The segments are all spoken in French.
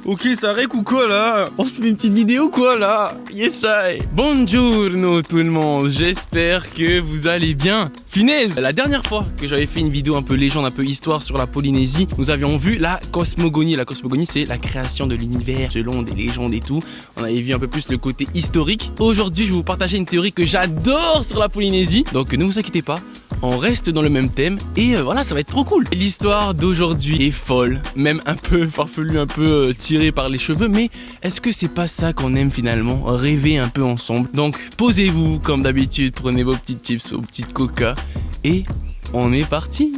Ok, ça rec ou quoi là? On se fait une petite vidéo quoi là? Yes I. Buongiorno tout le monde, j'espère que vous allez bien. Punaise, la dernière fois que j'avais fait une vidéo un peu légende, un peu histoire sur la Polynésie, nous avions vu la cosmogonie. La cosmogonie, c'est la création de l'univers selon des légendes et tout. On avait vu un peu plus le côté historique. Aujourd'hui, je vais vous partager une théorie que j'adore sur la Polynésie. Donc ne vous inquiétez pas, on reste dans le même thème et voilà, ça va être trop cool. L'histoire d'aujourd'hui est folle, même un peu farfelue, un peu tirée par les cheveux, mais est-ce que c'est pas ça qu'on aime finalement, rêver un peu ensemble? Donc posez-vous comme d'habitude, prenez vos petites chips, vos petites coca et on est parti.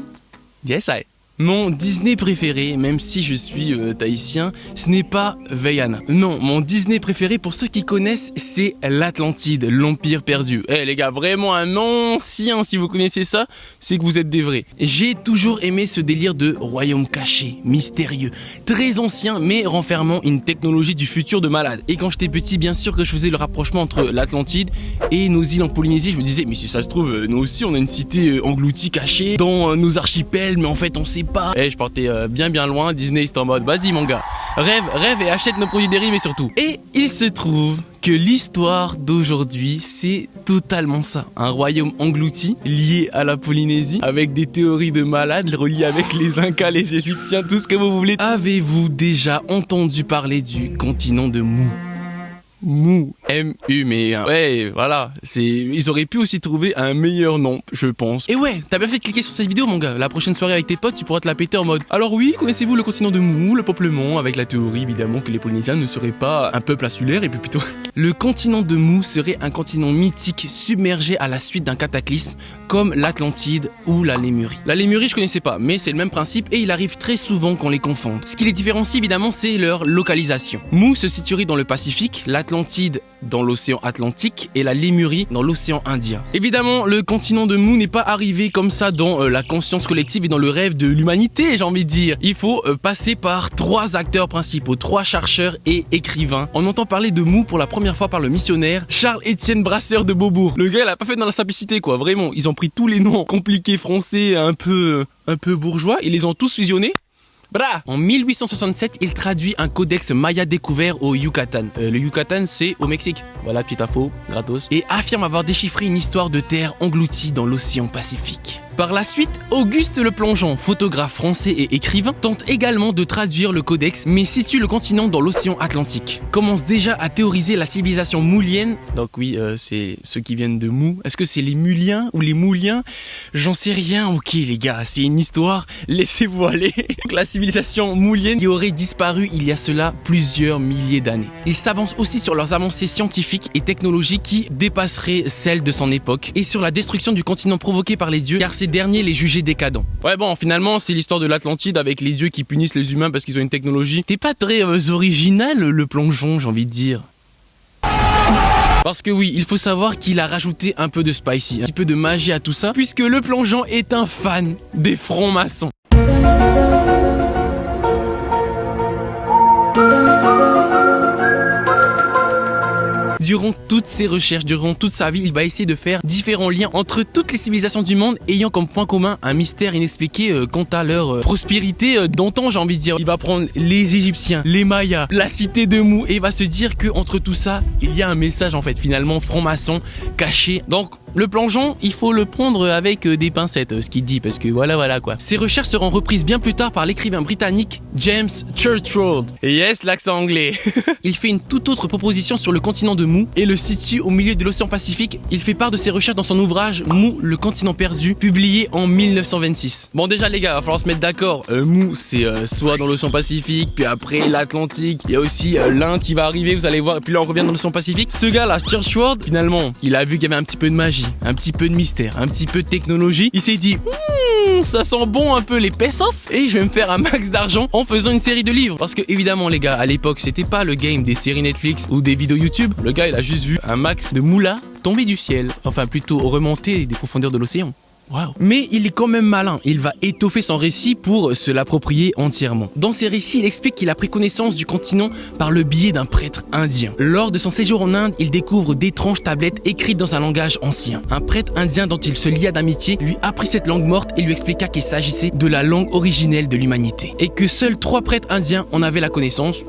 Yes I. Mon Disney préféré, même si je suis tahitien, ce n'est pas Vaiana. Non, mon Disney préféré, pour ceux qui connaissent, c'est l'Atlantide, l'Empire perdu. Eh les gars, vraiment un ancien, si vous connaissez ça, c'est que vous êtes des vrais. J'ai toujours aimé ce délire de royaume caché, mystérieux, très ancien, mais renfermant une technologie du futur de malade. Et quand j'étais petit, bien sûr que je faisais le rapprochement entre l'Atlantide et nos îles en Polynésie, je me disais, mais si ça se trouve, nous aussi on a une cité engloutie, cachée, dans nos archipels, mais en fait on sait pas. Je partais bien loin. Disney c'est en mode vas-y mon gars, rêve et achète nos produits dérivés surtout. Et il se trouve que l'histoire d'aujourd'hui c'est totalement ça, un royaume englouti lié à la Polynésie avec des théories de malades reliées avec les Incas, les Égyptiens, tout ce que vous voulez. Avez-vous déjà entendu parler du continent de Mu? Mu, M-U, mais ouais, voilà, ils auraient pu aussi trouver un meilleur nom, je pense. Et ouais, t'as bien fait de cliquer sur cette vidéo mon gars, la prochaine soirée avec tes potes, tu pourras te la péter en mode alors oui, connaissez-vous le continent de Mu, le peuplement, avec la théorie évidemment que les Polynésiens ne seraient pas un peuple insulaire et puis plutôt... Le continent de Mu serait un continent mythique submergé à la suite d'un cataclysme comme l'Atlantide ou la Lémurie. La Lémurie je connaissais pas, mais c'est le même principe et il arrive très souvent qu'on les confonde. Ce qui les différencie évidemment c'est leur localisation. Mu se situerait dans le Pacifique, l'Atlantide dans l'océan Atlantique et la Lémurie dans l'océan Indien. Évidemment, le continent de Mu n'est pas arrivé comme ça dans la conscience collective et dans le rêve de l'humanité, j'ai envie de dire. Il faut passer par 3 acteurs principaux, 3 chercheurs et écrivains. On entend parler de Mu pour la première fois par le missionnaire Charles-Étienne Brasseur de Beaubourg. Le gars, il a pas fait dans la simplicité quoi, vraiment. Ils ont pris tous les noms compliqués français, un peu bourgeois, ils les ont tous fusionnés. Bra. En 1867, il traduit un codex maya découvert au Yucatan. Le Yucatan, c'est au Mexique. Voilà, petite info, gratos. Et affirme avoir déchiffré une histoire de terre engloutie dans l'océan Pacifique. Par la suite, Auguste Le Plongeon, photographe français et écrivain, tente également de traduire le codex, mais situe le continent dans l'océan Atlantique. Commence déjà à théoriser la civilisation moulienne. Donc oui, c'est ceux qui viennent de Mu. Est-ce que c'est les Muliens ou les Mouliens? J'en sais rien. Ok les gars, c'est une histoire, laissez-vous aller. La civilisation moulienne qui aurait disparu il y a cela plusieurs milliers d'années. Il s'avance aussi sur leurs avancées scientifiques et technologiques qui dépasseraient celles de son époque et sur la destruction du continent provoquée par les dieux, car ces derniers les jugeaient décadents. Ouais bon, finalement c'est l'histoire de l'Atlantide avec les dieux qui punissent les humains parce qu'ils ont une technologie. T'es pas très original le plongeon, j'ai envie de dire. Parce que oui, il faut savoir qu'il a rajouté un peu de spicy, un petit peu de magie à tout ça, puisque le plongeon est un fan des francs-maçons. Durant toutes ses recherches, durant toute sa vie, il va essayer de faire différents liens entre toutes les civilisations du monde ayant comme point commun un mystère inexpliqué quant à leur prospérité d'antan, j'ai envie de dire. Il va prendre les Égyptiens, les Mayas, la cité de Mu et il va se dire que entre tout ça, il y a un message en fait finalement franc-maçon caché. Donc le plongeon, il faut le prendre avec des pincettes, ce qu'il dit, parce que voilà quoi. Ces recherches seront reprises bien plus tard par l'écrivain britannique James Churchward. Et yes, l'accent anglais. Il fait une toute autre proposition sur le continent de Mu et le situe au milieu de l'océan Pacifique. Il fait part de ses recherches dans son ouvrage Mu, le continent perdu, publié en 1926. Bon déjà les gars, il va falloir se mettre d'accord. Mu, c'est soit dans l'océan Pacifique, puis après l'Atlantique. Il y a aussi l'Inde qui va arriver, vous allez voir. Et puis là on revient dans l'océan Pacifique. Ce gars là, Churchward, finalement, il a vu qu'il y avait un petit peu de magie, un petit peu de mystère, un petit peu de technologie. Il s'est dit ça sent bon un peu les pesos et je vais me faire un max d'argent en faisant une série de livres. Parce que évidemment les gars, à l'époque c'était pas le game des séries Netflix ou des vidéos YouTube. Le gars il a juste vu un max de moula tomber du ciel, enfin plutôt remonter des profondeurs de l'océan. Wow. Mais il est quand même malin, il va étoffer son récit pour se l'approprier entièrement. Dans ses récits, il explique qu'il a pris connaissance du continent par le biais d'un prêtre indien. Lors de son séjour en Inde, il découvre d'étranges tablettes écrites dans un langage ancien. Un prêtre indien dont il se lia d'amitié lui apprit cette langue morte et lui expliqua qu'il s'agissait de la langue originelle de l'humanité. Et que seuls 3 prêtres indiens en avaient la connaissance.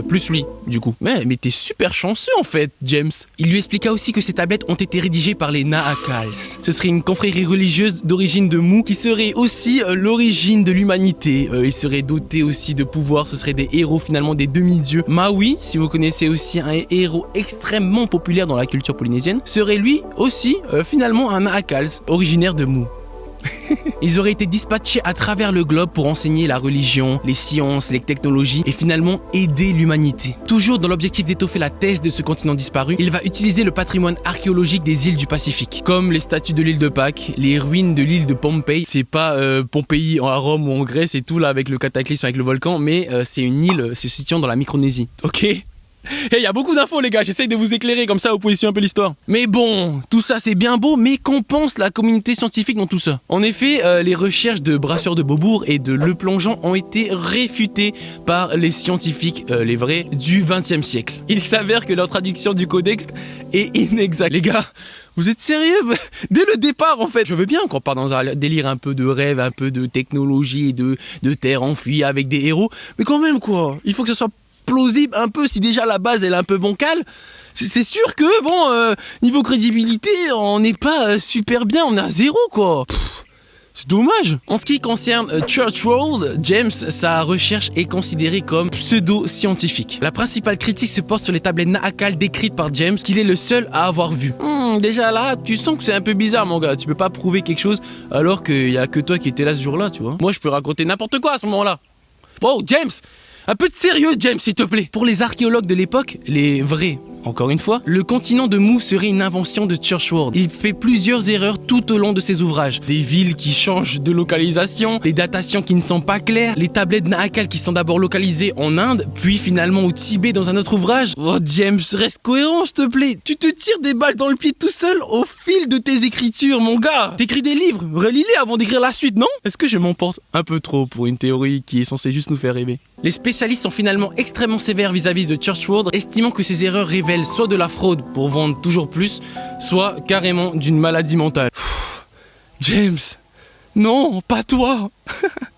Plus lui, du coup. Mais t'es super chanceux en fait, James. Il lui expliqua aussi que ces tablettes ont été rédigées par les Nahakals. Ce serait une confrérie religieuse d'origine de Mu qui serait aussi l'origine de l'humanité. Ils seraient dotés aussi de pouvoirs, ce seraient des héros finalement, des demi-dieux. Maui, si vous connaissez aussi un héros extrêmement populaire dans la culture polynésienne, serait lui aussi finalement un Nahakals, originaire de Mu. Ils auraient été dispatchés à travers le globe pour enseigner la religion, les sciences, les technologies et finalement aider l'humanité. Toujours dans l'objectif d'étoffer la thèse de ce continent disparu, il va utiliser le patrimoine archéologique des îles du Pacifique, comme les statues de l'île de Pâques, les ruines de l'île de Pompéi. C'est pas Pompéi à Rome ou en Grèce et tout là avec le cataclysme avec le volcan, mais c'est une île se situant dans la Micronésie. Ok ? Hey, y a beaucoup d'infos les gars, j'essaye de vous éclairer comme ça vous pouvez suivre un peu l'histoire. Mais bon, tout ça c'est bien beau, mais qu'en pense la communauté scientifique dans tout ça? En effet, les recherches de Brasseur de Beaubourg et de Le Plongeon ont été réfutées par les scientifiques, les vrais, du XXe siècle. Il s'avère que leur traduction du codex est inexacte. Les gars, vous êtes sérieux? Dès le départ, en fait, je veux bien qu'on part dans un délire un peu de rêve, un peu de technologie, de terre enfuie avec des héros, mais quand même quoi, il faut que ce soit plausible un peu, si déjà la base elle est un peu bancale. C'est sûr que bon, niveau crédibilité, on n'est pas super bien, on est à 0 quoi. C'est dommage. En ce qui concerne Church World, James, sa recherche est considérée comme pseudo-scientifique. La principale critique se porte sur les tablettes Nahakal décrites par James, qu'il est le seul à avoir vu. Déjà là, tu sens que c'est un peu bizarre mon gars, tu peux pas prouver quelque chose alors qu'il y a que toi qui étais là ce jour-là, tu vois. Moi je peux raconter n'importe quoi à ce moment-là. Oh James, un peu de sérieux, James, s'il te plaît. Pour les archéologues de l'époque, les vrais, encore une fois, le continent de Mu serait une invention de Churchward. Il fait plusieurs erreurs tout au long de ses ouvrages. Des villes qui changent de localisation, les datations qui ne sont pas claires, les tablettes Nahakal qui sont d'abord localisées en Inde, puis finalement au Tibet dans un autre ouvrage. Oh James, reste cohérent, s'il te plaît. Tu te tires des balles dans le pied tout seul au fil de tes écritures, mon gars. T'écris des livres, relis-les avant d'écrire la suite, non? Est-ce que je m'emporte un peu trop pour une théorie qui est censée juste nous faire rêver? Les spécialistes sont finalement extrêmement sévères vis-à-vis de Churchward, estimant que ces erreurs révèlent soit de la fraude pour vendre toujours plus, soit carrément d'une maladie mentale. James, non, pas toi.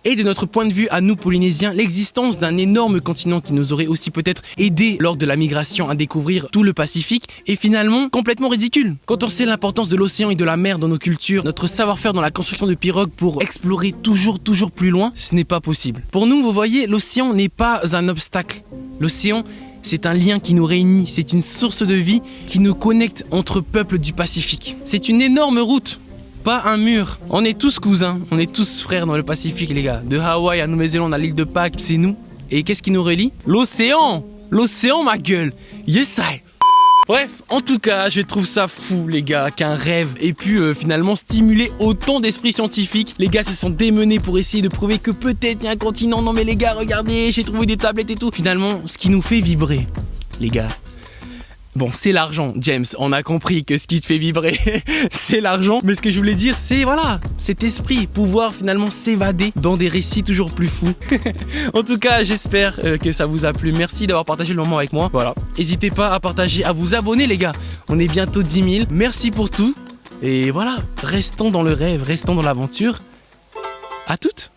Et de notre point de vue à nous Polynésiens, l'existence d'un énorme continent qui nous aurait aussi peut-être aidé lors de la migration à découvrir tout le Pacifique est finalement complètement ridicule. Quand on sait l'importance de l'océan et de la mer dans nos cultures, notre savoir-faire dans la construction de pirogues pour explorer toujours plus loin, ce n'est pas possible. Pour nous, vous voyez, l'océan n'est pas un obstacle. L'océan, c'est un lien qui nous réunit, c'est une source de vie qui nous connecte entre peuples du Pacifique. C'est une énorme route, pas un mur. On est tous cousins, on est tous frères dans le Pacifique les gars. De Hawaï à Nouvelle-Zélande à l'île de Pâques, c'est nous. Et qu'est-ce qui nous relie? L'océan. L'océan ma gueule. Yes I. Bref, en tout cas, je trouve ça fou les gars, qu'un rêve ait pu finalement stimuler autant d'esprits scientifiques. Les gars se sont démenés pour essayer de prouver que peut-être il y a un continent. Non mais les gars, regardez, j'ai trouvé des tablettes et tout. Finalement, ce qui nous fait vibrer, les gars, bon, c'est l'argent, James. On a compris que ce qui te fait vibrer, c'est l'argent. Mais ce que je voulais dire, c'est voilà, cet esprit, pouvoir finalement s'évader dans des récits toujours plus fous. En tout cas, j'espère que ça vous a plu. Merci d'avoir partagé le moment avec moi. Voilà. N'hésitez pas à partager, à vous abonner, les gars. On est bientôt 10 000. Merci pour tout. Et voilà, restons dans le rêve, restons dans l'aventure. À toutes.